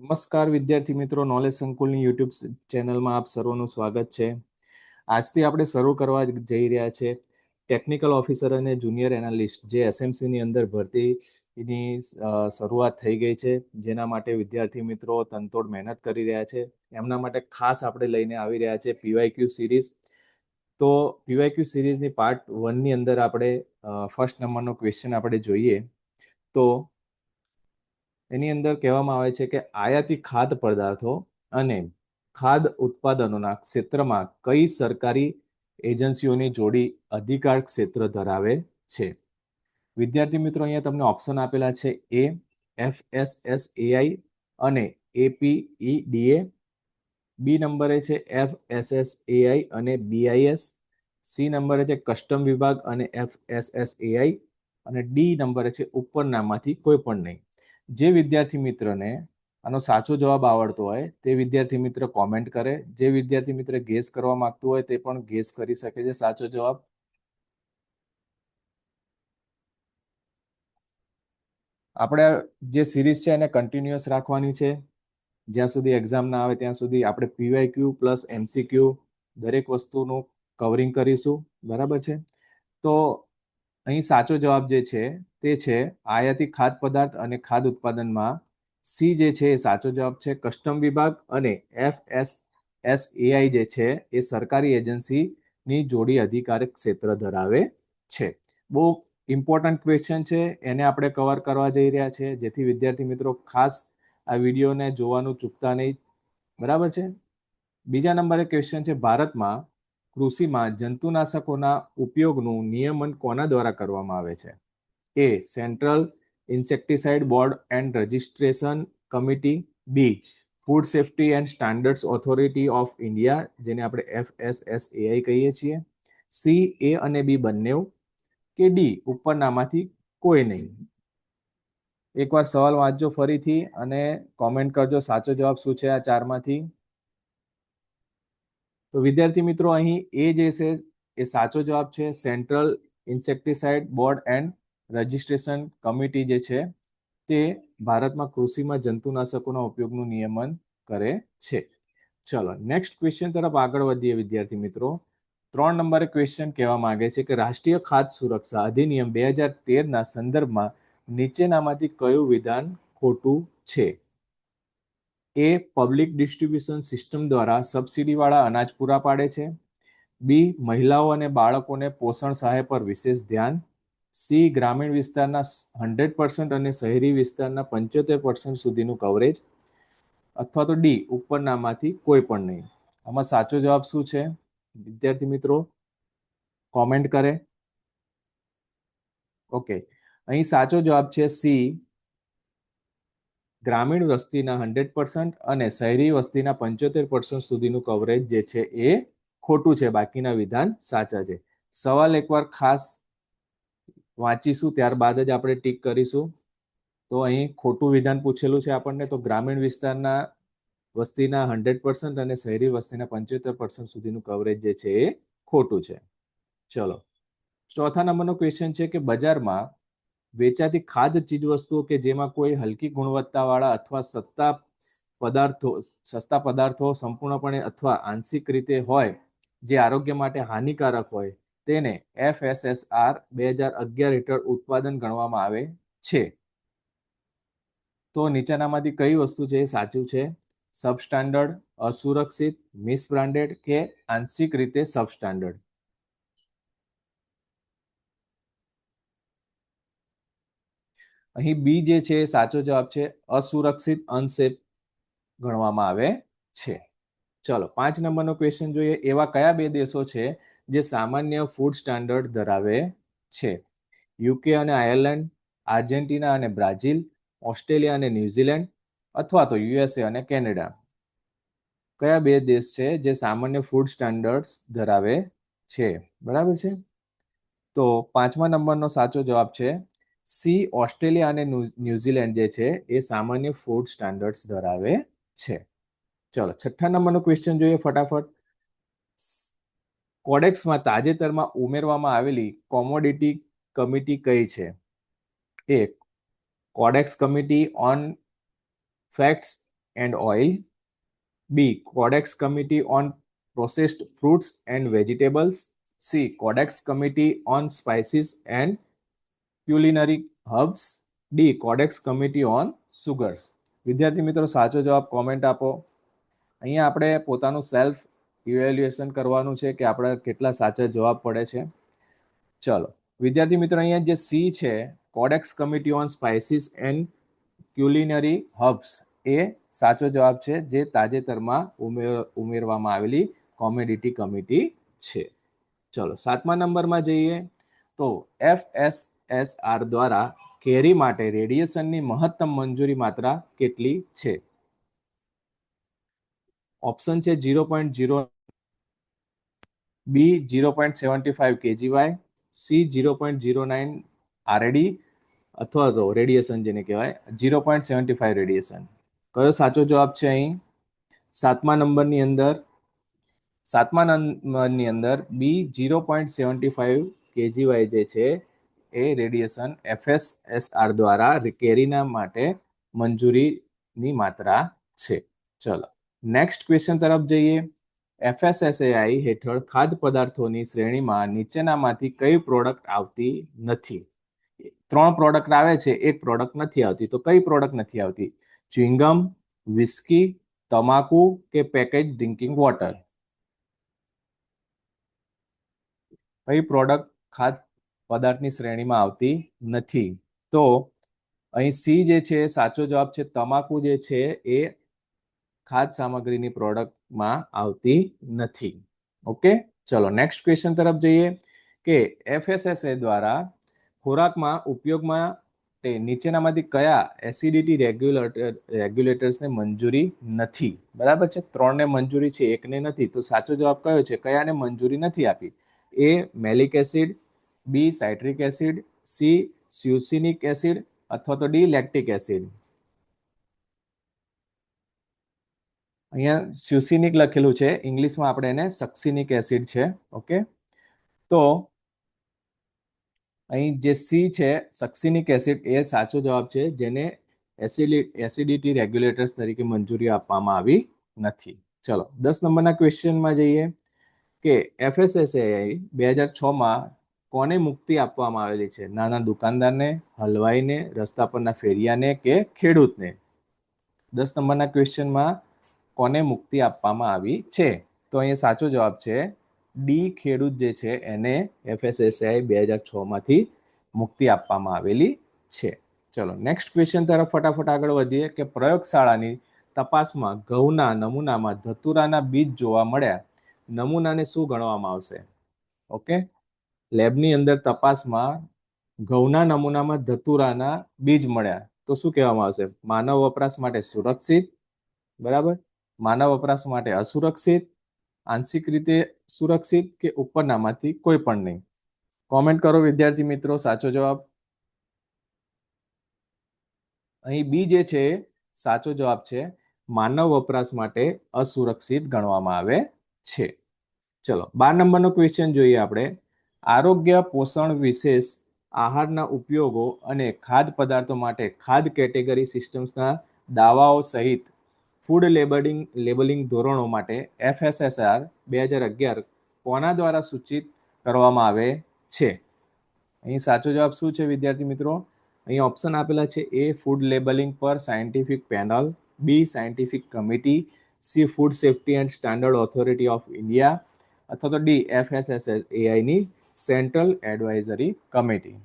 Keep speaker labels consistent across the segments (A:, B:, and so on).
A: નમસ્કાર વિદ્યાર્થી મિત્રો, નોલેજ સંકુલની યુટ્યુબ ચેનલમાં આપ સર્વનું સ્વાગત છે. આજથી આપણે શરૂ કરવા જઈ રહ્યા છે ટેકનિકલ ઓફિસર અને જુનિયર એનાલિસ્ટ જે એસએમસીની અંદર ભરતીની શરૂઆત થઈ ગઈ છે, જેના માટે વિદ્યાર્થી મિત્રો તનતોડ મહેનત કરી રહ્યા છે. એમના માટે ખાસ આપણે લઈને આવી રહ્યા છે પીવાયક્યુ સિરીઝ. તો પીવાયક્યુ સિરીઝની પાર્ટ 1ની અંદર આપણે ફર્સ્ટ નંબરનો ક્વેશ્ચન આપણે જોઈએ તો એની અંદર કહેવામાં આવે છે કે આયાતી ખાદ્ય પદાર્થો અને ખાદ્ય ઉત્પાદનોના ક્ષેત્રમાં કઈ સરકારી એજન્સીઓની જોડી અધિકાર ક્ષેત્ર ધરાવે છે. વિદ્યાર્થી મિત્રો, અહીંયા તમને ઓપ્શન આપેલા છે એ FSSAI અને APEDA, બી નંબરે છે FSSAI અને BIS, સી નંબરે છે કસ્ટમ વિભાગ અને FSSAI અને ડી નંબરે છે ઉપરનામાંથી કોઈ પણ નહીં. જે વિદ્યાર્થી મિત્રને આનો સાચો જવાબ આવડતો હોય તે વિદ્યાર્થી મિત્ર કોમેન્ટ કરે. જે વિદ્યાર્થી મિત્ર ગેસ કરવા માંગતું હોય તે પણ ગેસ કરી શકે છે સાચો જવાબ. આપણે જે સિરીઝ છે એને કન્ટિન્યુઅસ રાખવાની છે. જ્યાં સુધી એક્ઝામ ના આવે ત્યાં સુધી આપણે પીવાયક્યુ પ્લસ MCQ દરેક વસ્તુનું કવરિંગ કરીશું. બરાબર છે? તો અહીં સાચો જવાબ જે છે તે છે આયાતી ખાદ્ય પદાર્થ અને ખાદ્ય ઉત્પાદનમાં સી જે છે એ સાચો જવાબ છે. કસ્ટમ વિભાગ અને FSSAI જે છે એ સરકારી એજન્સીની જોડી અધિકારક ક્ષેત્ર ધરાવે છે. બહુ ઇમ્પોર્ટન્ટ ક્વેશ્ચન છે, એને આપણે કવર કરવા જઈ રહ્યા છે, જેથી વિદ્યાર્થી મિત્રો ખાસ આ વિડીયોને જોવાનું ચૂકતા નહીં. બરાબર છે? બીજા નંબરે ક્વેશ્ચન છે, ભારતમાં કૃષિમાં જંતુનાશકોના ઉપયોગનું નિયમન કોના દ્વારા કરવામાં આવે છે? A central insecticide board and registration committee, B food safety and standards authority of India, જેને આપણે FSSAI કહીએ છીએ, સી એ અને બી બંને, કે ડી ઉપરનામાંથી કોઈ નહીં. એકવાર સવાલ વાંચજો ફરીથી અને કોમેન્ટ કરજો સાચો જવાબ શું છે આ ચારમાંથી. તો વિદ્યાર્થી મિત્રો, અહીં એ જે છે એ સાચો જવાબ છે. Central insecticide board and registration committee જે છે તે ભારતમાં કૃષિમાં જંતુનાશકોના ઉપયોગનું નિયમન કરે છે. ચલો નેક્સ્ટ ક્વેશ્ચન તરફ આગળ વધીએ વિદ્યાર્થી મિત્રો. 3 નંબરે ક્વેશ્ચન કહેવા માંગે છે કે રાષ્ટ્રીય ખાદ્ય સુરક્ષા અધિનિયમ 2013ના સંદર્ભમાં નીચેનામાંથી કયું વિધાન ખોટું છે? એ પબ્લિક ડિસ્ટ્રીબ્યુશન સિસ્ટમ દ્વારા સબસિડીવાળા અનાજ પૂરા પાડે છે, બી મહિલાઓ અને બાળકોને પોષણ સહાય પર વિશેષ ધ્યાન, સી ગ્રામીણ વિસ્તારના 100% અને શહેરી વિસ્તારના 75% સુધીનું કવરેજ, અથવા તો ડી ઉપરનામાંથી કોઈ પણ નહીં. આમાં સાચો જવાબ શું છે વિદ્યાર્થી મિત્રો? કોમેન્ટ કરે. ઓકે, અહીં સાચો જવાબ છે સી ગ્રામીણ વસ્તીના 100% અને શહેરી વસ્તીના 75% સુધીનું કવરેજ જે છે એ ખોટું છે. બાકીના વિધાન સાચા છે. સવાલ એકવાર ખાસ વાંચીશું ત્યારબાદ જ આપણે ટીક કરીશું. તો અહીં ખોટું વિધાન પૂછેલું છે આપણને. તો ગ્રામીણ વિસ્તારના વસ્તીના 100% અને શહેરી વસ્તીના 75% સુધીનું કવરેજ જે છે એ ખોટું છે. ચલો, ચોથા નંબરનો ક્વેશ્ચન છે કે બજારમાં વેચાતી ખાદ્ય ચીજવસ્તુઓ કે જેમાં કોઈ હલકી ગુણવત્તાવાળા અથવા સસ્તા પદાર્થો સંપૂર્ણપણે અથવા આંશિક રીતે હોય જે આરોગ્ય માટે હાનિકારક હોય તેને FSSR 2011 હેઠળ ઉત્પાદન ગણવામાં આવે છે. તો નીચેનામાંથી કઈ વસ્તુ છે એ સાચું છે? સબસ્ટાન્ડર્ડ, અસુરક્ષિત, મિસબ્રાન્ડેડ કે આંશિક રીતે સબસ્ટાન્ડર્ડ? અહીં બી જે છે એ સાચો જવાબ છે. અસુરક્ષિત અનસેફ ગણવામાં આવે છે. ચલો 5 નંબરનો ક્વેશ્ચન જોઈએ. એવા કયા બે દેશો છે જે સામાન્ય ફૂડ સ્ટાન્ડર્ડ ધરાવે છે? યુકે અને આયર્લેન્ડ, આર્જેન્ટિના અને બ્રાઝિલ, ઓસ્ટ્રેલિયા અને ન્યુઝીલેન્ડ, અથવા તો USA અને કેનેડા? કયા બે દેશ છે જે સામાન્ય ફૂડ સ્ટાન્ડર્ડ્સ ધરાવે છે? બરાબર છે? તો 5મા નંબરનો સાચો જવાબ છે સી ઓસ્ટ્રેલિયા અને ન્યુઝીલેન્ડ જે છે એ સામાન્ય ફૂડ સ્ટાન્ડર્ડ્સ ધરાવે છે. ચલો 6થા નંબરનો ક્વેશ્ચન જોઈએ ફટાફટ. કોડેક્સમાં તાજેતરમાં ઉમેરવામાં આવેલી કોમોડિટી કમિટી કઈ છે? A codex committee on fats and oil. B. Codex Committee on Processed Fruits and Vegetables. C. Codex Committee on Spices and Culinary Herbs. D. Codex Committee on Sugars. વિદ્યાર્થી મિત્રો સાચો જવાબ કોમેન્ટ આપો. અહીંયા આપણે પોતાનું સેલ્ફ ઇવેલ્યુએશન કરવાનું છે કે આપણે કેટલા સાચા જવાબ પડે છે. ચલો વિદ્યાર્થી મિત્રો, અહીંયા જે સી છે, codex committee on spices and culinary herbs, એ સાચો જવાબ છે, જે તાજેતરમાં ઉમેરવામાં આવેલી કોમોડિટી કમિટી છે. ચલો 7મા નંબરમાં જઈએ તો FSSR દ્વારા કેરી માટે રેડિયેશનની મહત્તમ મંજૂરી માત્રા કેટલી છે? ઓપ્શન છે 0.0, B 0.75 kgy, C 0.09 RAD અથવા તો રેડિયેશન જેને કહેવાય 0.75 રેડિયેશન. કયો સાચો જવાબ છે અહીં? 7મા નંબરની અંદર બી 0.75 kgy જે છે એ રેડિયેશન FSSR દ્વારા કેરીના માટે મંજૂરીની માત્રા છે. ચલો નેક્સ્ટ ક્વેશ્ચન તરફ જઈએ. FSSAI હેઠળ ખાદ્ય પદાર્થોની શ્રેણીમાં નીચેનામાંથી કઈ પ્રોડક્ટ આવતી નથી? 3 પ્રોડક્ટ આવે છે, એક પ્રોડક્ટ નથી આવતી. તો કઈ પ્રોડક્ટ નથી આવતી? ચ્યુઇંગમ, વિસ્કી, તમાકુ કે પેકેજ ડ્રિંકિંગ વોટર? કઈ પ્રોડક્ટ ખાદ્ય પદાર્થની શ્રેણીમાં આવતી નથી? તો અહીં સી જે છે સાચો જવાબ છે. તમાકુ જે છે એ ખાદ્ય સામગ્રીની પ્રોડક્ટમાં આવતી નથી. ઓકે, ચલો નેક્સ્ટ ક્વેશ્ચન તરફ જઈએ કે FSSA દ્વારા ખોરાકમાં ઉપયોગમાં નીચેનામાંથી કયા એસિડિટી રેગ્યુલેટર્સને મંજૂરી નથી? બરાબર છે, 3ને મંજૂરી છે, 1ને નથી. તો સાચો જવાબ કયો છે? કયાને મંજૂરી નથી આપી? A. Malic acid, B. Citric acid, C. Succinic acid અથવા તો D. Lactic acid. અહીંયા સ્યુસિનિક લખેલું છે, ઇંગ્લિશમાં આપણે એને સક્સિનિક એસિડ છે. ઓકે, તો અહીં જે સી છે સક્સિનિક એસિડ એ સાચો જવાબ છે, જેને એસિડિટી રેગ્યુલેટર્સ તરીકે મંજૂરી આપવામાં આવી નથી. ચલો 10 નંબરના ક્વેશ્ચનમાં જઈએ કે FSSAI 2006માં કોને મુક્તિ આપવામાં આવેલી છે? નાના દુકાનદારને, હલવાઈને, રસ્તા પરના ફેરિયાને કે ખેડૂતને? 10 નંબરના ક્વેશ્ચનમાં કોને મુક્તિ આપવામાં આવી છે? તો અહીંયા સાચો જવાબ છે ડી, ખેડૂત જે છે એને FSSAI 2006માંથી મુક્તિ આપવામાં આવેલી છે. ચલો નેક્સ્ટ ક્વેશ્ચન તરફ ફટાફટ આગળ વધીએ કે પ્રયોગશાળાની તપાસમાં ઘઉંના નમૂનામાં ધતુરાના બીજ જોવા મળ્યા, નમૂનાને શું ગણવામાં આવશે? ઓકે, લેબની અંદર તપાસમાં ઘઉંના નમૂનામાં ધતુરાના બીજ મળ્યા તો શું કહેવામાં આવશે? માનવ વપરાશ માટે સુરક્ષિત, બરાબર, માનવ વપરાશ માટે અસુરક્ષિત, આંશિક રીતે સુરક્ષિત કે ઉપરનામાંથી કોઈ પણ નહીં? કોમેન્ટ કરો વિદ્યાર્થી મિત્રો સાચો જવાબ. અહીં બી જે છે સાચો જવાબ છે, માનવ વપરાશ માટે અસુરક્ષિત ગણવામાં આવે છે. ચલો 12 નંબરનો ક્વેશ્ચન જોઈએ આપણે. આરોગ્ય પોષણ વિશેષ આહારના ઉપયોગો અને ખાદ્ય પદાર્થો માટે ખાદ્ય કેટેગરી સિસ્ટમ્સના દાવાઓ સહિત ફૂડ લેબલિંગ ધોરણો માટે FSSR 2011 કોના દ્વારા સૂચિત કરવામાં આવે છે? અહીં સાચો જવાબ શું છે વિદ્યાર્થી મિત્રો? અહીં ઓપ્શન આપેલા છે. A. ફૂડ લેબલિંગ પર scientific panel, B. Scientific committee, C. Food safety and standard authority of India અથવા તો D. FSSAI ની સેન્ટ્રલ એડવાઇઝરી કમિટી.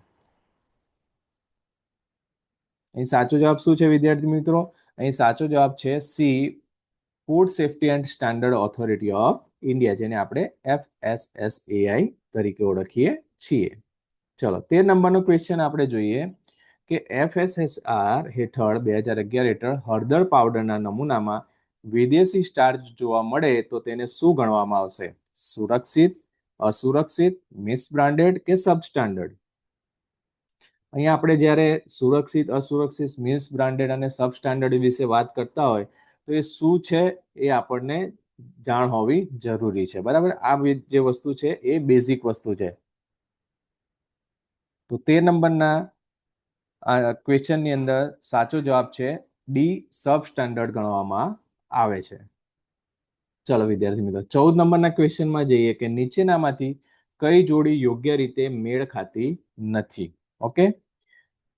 A: અહીં સાચો જવાબ શું છે વિદ્યાર્થી મિત્રો? અહીં સાચો જવાબ છે C. Food safety and standard authority of India, જેને આપણે FSSAI તરીકે ઓળખીએ છીએ. ચલો 13 નંબરનો ક્વેશ્ચન આપણે જોઈએ કે FSSR હેઠળ 2011 હેઠળ હળદર પાવડરના નમૂનામાં વિદેશી સ્ટાર્ચ જોવા મળે તો તેને શું ગણવામાં આવશે? સુરક્ષિત, અસુરક્ષિત, મિસબ્રાન્ડેડ કે સબસ્ટાન્ડર્ડ? અહીંયા આપણે જ્યારે સુરક્ષિત, અસુરક્ષિત, મિસબ્રાન્ડેડ અને સબસ્ટાન્ડર્ડ વિશે વાત કરતા હોય તો એ શું છે એ આપણને જાણ હોવી જરૂરી છે, બરાબર. આ જે વસ્તુ છે એ બેઝિક વસ્તુ છે. તો 13 નંબરના ક્વેશ્ચનની અંદર સાચો જવાબ છે ડી સબ સ્ટાન્ડર્ડ ગણવામાં આવે છે. ચલો વિદ્યાર્થી મિત્રો, 14 નંબરના ક્વેશ્ચનમાં જઈએ કે નીચેનામાંથી કઈ જોડી યોગ્ય રીતે મેળ ખાતી નથી. ઓકે,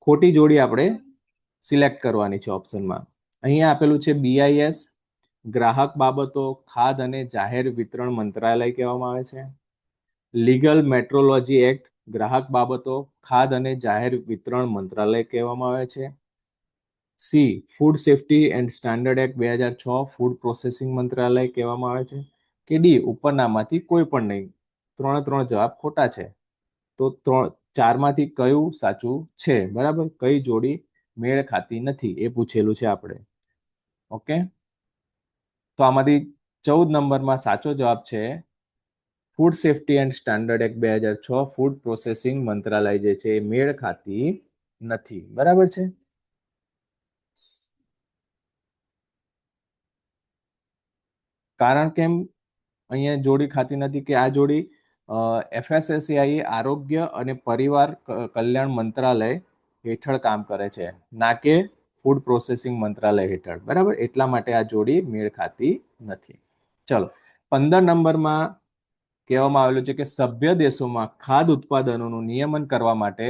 A: ખોટી જોડી આપણે સિલેક્ટ કરવાની છે ઓપ્શનમાં. અહીંયા આપેલું છે BIS, ગ્રાહક બાબતો, ખાદ્ય અને જાહેર વિતરણ મંત્રાલય કહેવામાં આવે છે. લીગલ મેટ્રોલોજી એક્ટ, ગ્રાહક બાબતો, ખાદ્ય અને જાહેર વિતરણ મંત્રાલય કહેવામાં આવે છે. C, food safety and standard act 2006, food processing મંત્રાલય કહેવામાં આવે છે. કે ડી ઉપરનામાંથી કોઈ પણ નહીં. ત્રણે જવાબ ખોટા છે. તો ચારમાંથી કયું સાચું છે? બરાબર, કઈ જોડી મેળ ખાતી નથી એ પૂછેલું છે આપણે. ઓકે, તો આમાંથી 14 નંબરમાં સાચો જવાબ છે food safety and standard act 2006, food processing મંત્રાલય જે છે એ મેળ ખાતી નથી. બરાબર છે. કારણ કેમ અહીંયા જોડી ખાતી નથી કે આ જોડી FSSAI આરોગ્ય અને પરિવાર કલ્યાણ મંત્રાલય હેઠળ કામ કરે છે, ના કે ફૂડ પ્રોસેસિંગ મંત્રાલય હેઠળ. બરાબર, એટલા માટે આ જોડી મેળ ખાતી નથી. ચલો, 15 નંબરમાં કહેવામાં આવેલું છે કે સભ્ય દેશોમાં ખાદ્ય ઉત્પાદનોનું નિયમન કરવા માટે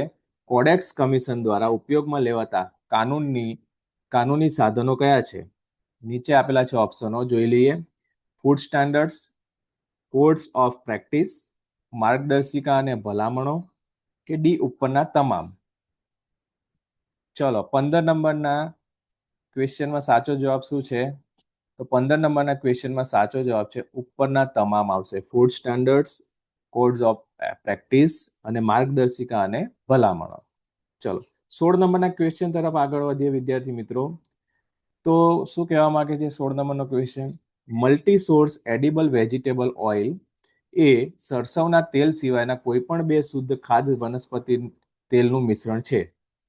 A: કોડેક્સ કમિશન દ્વારા ઉપયોગમાં લેવાતા કાનૂની સાધનો કયા છે? નીચે આપેલા છે ઓપ્શનો, જોઈ લઈએ. Food standards, codes of practice, માર્ગદર્શિકા અને ભલામણો, કે ડી ઉપરના તમામ. ચલો, 15 નંબરના ક્વેશ્ચનમાં સાચો જવાબ શું છે? તો 15 નંબરના ક્વેશ્ચનમાં સાચો જવાબ છે ઉપરના તમામ આવશે. Food standards, codes of practice અને માર્ગદર્શિકા અને ભલામણો. ચલો, 16 નંબરના ક્વેશ્ચન તરફ આગળ વધીએ વિદ્યાર્થી મિત્રો. તો શું કહેવા માંગે છે 16 નંબરનો question? Multi source edible vegetable oil એ સરસવના તેલ સિવાયના કોઈ પણ બે શુદ્ધ ખાદ્ય વનસ્પતિ તેલનું મિશ્રણ છે,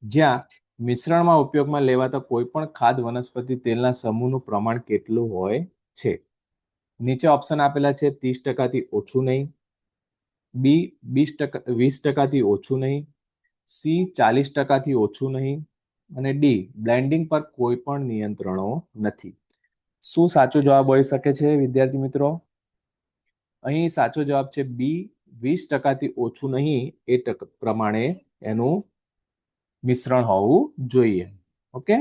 A: જ્યાં મિશ્રણમાં ઉપયોગમાં લેવાતા કોઈ પણ ખાદ્ય વનસ્પતિ તેલના સમૂહનું પ્રમાણ કેટલું હોય છે? નીચે ઓપ્શન આપેલા છે. 30%થી ઓછું નહીં, બી 20%થી ઓછું નહીં, સી 40%થી ઓછું નહીં, અને ડી બ્લેન્ડિંગ પર કોઈ પણ નિયંત્રણો નથી. શું સાચો જવાબ હોઈ શકે છે વિદ્યાર્થી મિત્રો? અહીં સાચો જવાબ છે બી, 20%થી ઓછું નહીં એ પ્રમાણે એનું મિશ્રણ હોવું જોઈએ. ઓકે,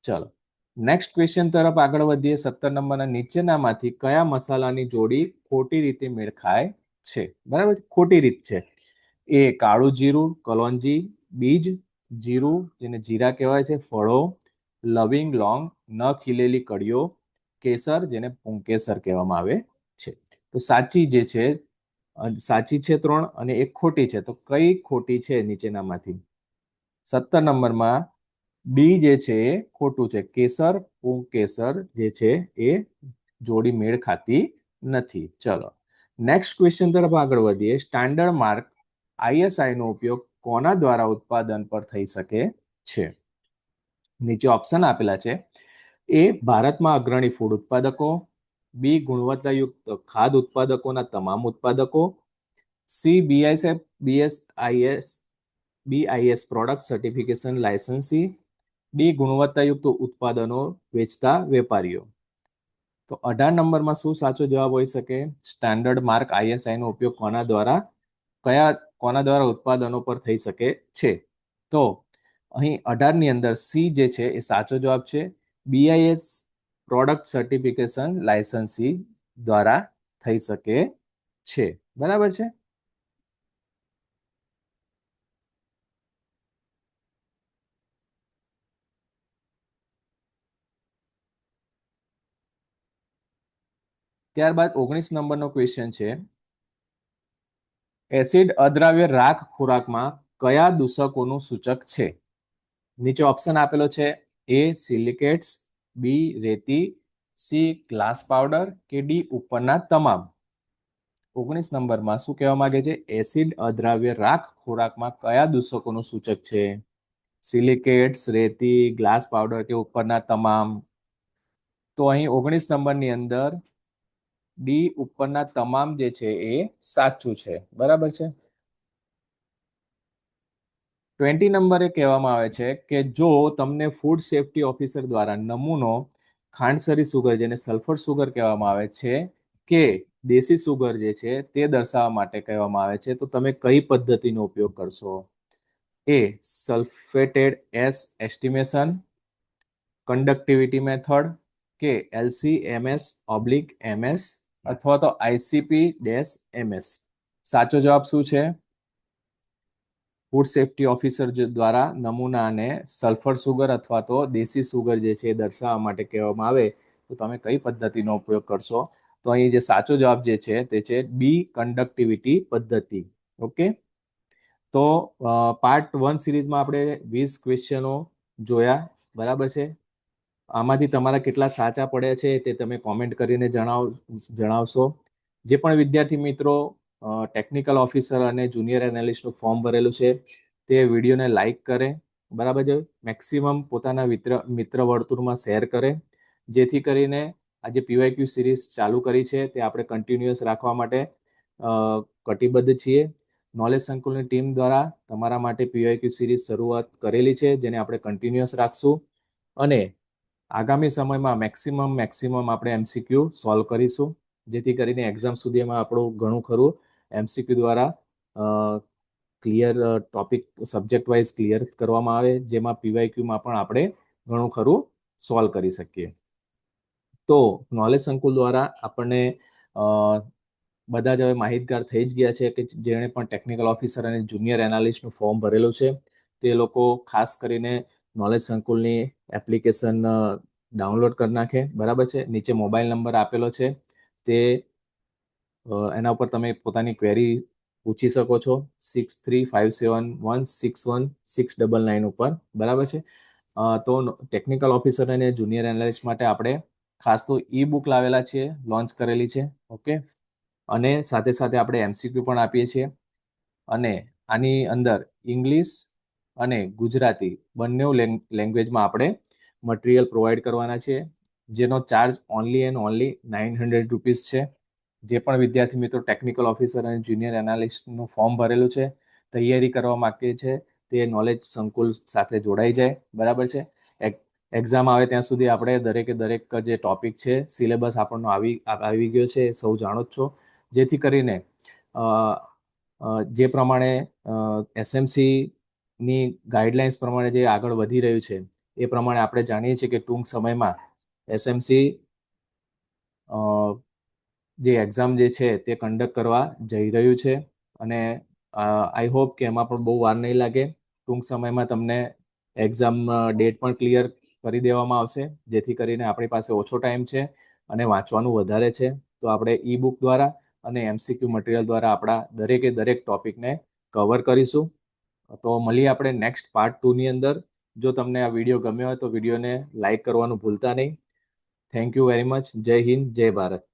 A: ચલો નેક્સ્ટ ક્વેશ્ચન તરફ આગળ વધીએ. 17 નંબરના નીચેનામાંથી કયા મસાલાની જોડી ખોટી રીતે મેળ ખાય છે? બરાબર, ખોટી રીત છે. એ કાળું જીરું, કલોંજી, બીજ, જીરું જેને જીરા કહેવાય છે, ફળો, લવિંગ લોંગ, ન ખીલેલી કળીઓ, કેસર જેને પુંકેસર કહેવામાં આવે છે. તો સાચી જે છે, સાચી છે 3 અને એક ખોટી છે. તો કઈ ખોટી છે નીચેનામાંથી? 17 નંબરમાં ડી જે છે એ ખોટું છે. કેસર પુંકેસર જે છે એ જોડી મેળ ખાતી નથી. ચલો નેક્સ્ટ ક્વેશ્ચન તરફ આગળ વધીએ. સ્ટાન્ડર્ડ માર્ક ISI નો ઉપયોગ કોના દ્વારા ઉત્પાદન પર થઈ શકે છે? નીચે ઓપ્શન આપેલા છે. એ ભારતમાં અગ્રણી ફૂડ ઉત્પાદકો, બી ગુણવત્તાયુક્ત ખાદ્ય ઉત્પાદકોના તમામ ઉત્પાદકો, C BIS product certification licensee, D ગુણવત્તાયુક્ત ઉત્પાદનો વેચતા વેપારીઓ. તો 18 નંબરમાં શું સાચો જવાબ હોઈ શકે? સ્ટાન્ડર્ડ માર્ક ISI નો ઉપયોગ કોના દ્વારા ઉત્પાદનો પર થઈ શકે છે? તો અહીં 18 ની અંદર સી જે છે એ સાચો જવાબ છે. BIS પ્રોડક્ટ સર્ટિફિકેશન લાયસન્સી દ્વારા થઈ શકે છે. બરાબર છે. ત્યારબાદ 19 નંબરનો ક્વેશ્ચન છે. એસિડ અદ્રાવ્ય રાખ ખોરાકમાં કયા દૂષકોનું સૂચક છે? નીચે ઓપ્શન આપેલો છે. એ સિલિકેટ્સ, બી રેતી, સી ગ્લાસ પાવડર, કે ડી ઉપરના તમામ. 19 નંબરમાં શું કહેવા માંગે છે? એસિડ અદ્રાવ્ય રાખ ખોરાકમાં કયા દૂષકોનું સૂચક છે? સિલિકેટ્સ, રેતી, ગ્લાસ પાવડર કે ઉપરના તમામ. તો અહીં 19 નંબરની અંદર ડી ઉપરના તમામ જે છે એ સાચું છે. બરાબર છે. 20 નંબરે કહેવામાં આવે છે કે જો તમને ફૂડ સેફ્ટી ઓફિસર દ્વારા નમૂનો ખાંડસરી સુગર જેને સલ્ફર સુગર કહેવામાં આવે છે કે દેશી સુગર જે છે તે દર્શાવવા માટે કહેવામાં આવે છે તો તમે કઈ પદ્ધતિનો ઉપયોગ કરશો? એ સલ્ફેટેડ એસ એસ્ટિમેશન, કંડક્ટિવિટી મેથડ, કે LC-MS/MS અથવા તો ICP-MS. સાચો જવાબ શું છે? ફૂડ સેફ્ટી ઓફિસર દ્વારા નમૂનાને સલ્ફર સુગર અથવા તો દેશી સુગર જે છે એ દર્શાવવા માટે કહેવામાં આવે તો તમે કઈ પદ્ધતિનો ઉપયોગ કરશો? તો અહીં જે સાચો જવાબ જે છે તે છે બી, કંડક્ટિવિટી પદ્ધતિ. ઓકે, તો પાર્ટ 1 સિરીઝમાં આપણે 20 ક્વેશ્ચનો જોયા, બરાબર છે. આમાંથી તમારા કેટલા સાચા પડ્યા છે તે તમે કોમેન્ટ કરીને જણાવશો. જે પણ વિદ્યાર્થી મિત્રો ટેકનિકલ ઓફિસર અને જુનિયર એનાલિસ્ટનું ફોર્મ ભરેલું છે તે વિડીયોને લાઈક કરે, બરાબર છે. મેક્સિમમ પોતાના મિત્ર વર્તુળમાં શેર કરે, જેથી કરીને આ જે PYQ સિરીઝ ચાલુ કરી છે તે આપણે કન્ટિન્યુઅસ રાખવા માટે કટિબદ્ધ છીએ. નોલેજ સંકુલની ટીમ દ્વારા તમારા માટે PYQ સિરીઝ શરૂઆત કરેલી છે જેને આપણે કન્ટિન્યુઅસ રાખશું અને આગામી સમયમાં મેક્સિમમ આપણે MCQ સોલ્વ કરીશું, જેથી કરીને એક્ઝામ સુધીમાં આપણું ઘણું ખરું MCQ દ્વારા clear topic subject wise clear કરવામાં આવે, જેમાં PYQમાં પણ આપણે ઘણું ખરું સોલ્વ કરી શકીએ. તો નોલેજ સંકુલ દ્વારા આપણને બધા જ હવે માહિતગાર થઈ જ ગયા છે કે જેણે પણ ટેકનિકલ ઓફિસર અને જુનિયર એનાલિસ્ટનું ફોર્મ ભરેલું છે તે લોકો ખાસ કરીને નોલેજ સંકુલની એપ્લિકેશન ડાઉનલોડ કરી નાખે, બરાબર છે. નીચે મોબાઈલ નંબર આપેલો છે તે એના ઉપર તમે પોતાની ક્વેરી પૂછી શકો છો 6357161699 ઉપર, બરાબર છે. તો ટેકનિકલ ઓફિસર અને જુનિયર એનાલિસ્ટ માટે આપણે ખાસ તો ઈ-બુક લાવેલા છીએ, લોન્ચ કરેલી છે. ઓકે, અને સાથે સાથે આપણે MCQ પણ આપીએ છીએ અને આની અંદર ઇંગ્લિશ અને ગુજરાતી બંને લેંગ્વેજમાં આપણે મટીરિયલ પ્રોવાઈડ કરવાના છે, જેનો charge only and only 900 rupees છે. જે પણ વિદ્યાર્થી મિત્રો ટેકનિકલ ઓફિસર અને જુનિયર એનાલિસ્ટનું ફોર્મ ભરેલું છે, તૈયારી કરવા માંગે છે, તે નોલેજ સંકુલ સાથે જોડાઈ જાય, બરાબર છે. એક્ઝામ આવે ત્યાં સુધી આપણે દરેકે દરેક જે ટોપિક છે સિલેબસ આપણનો આવી ગયો છે સૌ જાણો જ છો, જેથી કરીને જે પ્રમાણે SMC ની ગાઈડલાઇન્સ પ્રમાણે જે આગળ વધી રહ્યું છે એ પ્રમાણે આપણે જાણીએ છીએ કે ટૂંક સમયમાં SMC જે એક્ઝામ જે છે તે કન્ડક્ટ કરવા જઈ રહ્યું છે અને આઈ હોપ કે એમાં પણ બહુ વાર નહીં લાગે. ટૂંક સમયમાં તમને એક્ઝામ ડેટ પણ ક્લિયર કરી દેવામાં આવશે, જેથી કરીને આપણી પાસે ઓછો ટાઈમ છે અને વાંચવાનું વધારે છે. તો આપણે ઈ-બુક દ્વારા અને MCQ મટીરિયલ દ્વારા આપણા દરેકે દરેક ટોપિકને કવર કરીશું. તો મળીએ આપણે નેક્સ્ટ પાર્ટ 2 ની અંદર. જો તમને આ વિડીયો ગમ્યો હોય તો વિડીયોને લાઈક કરવાનું ભૂલતા નહીં. Thank you very much. જય હિન્દ, જય ભારત.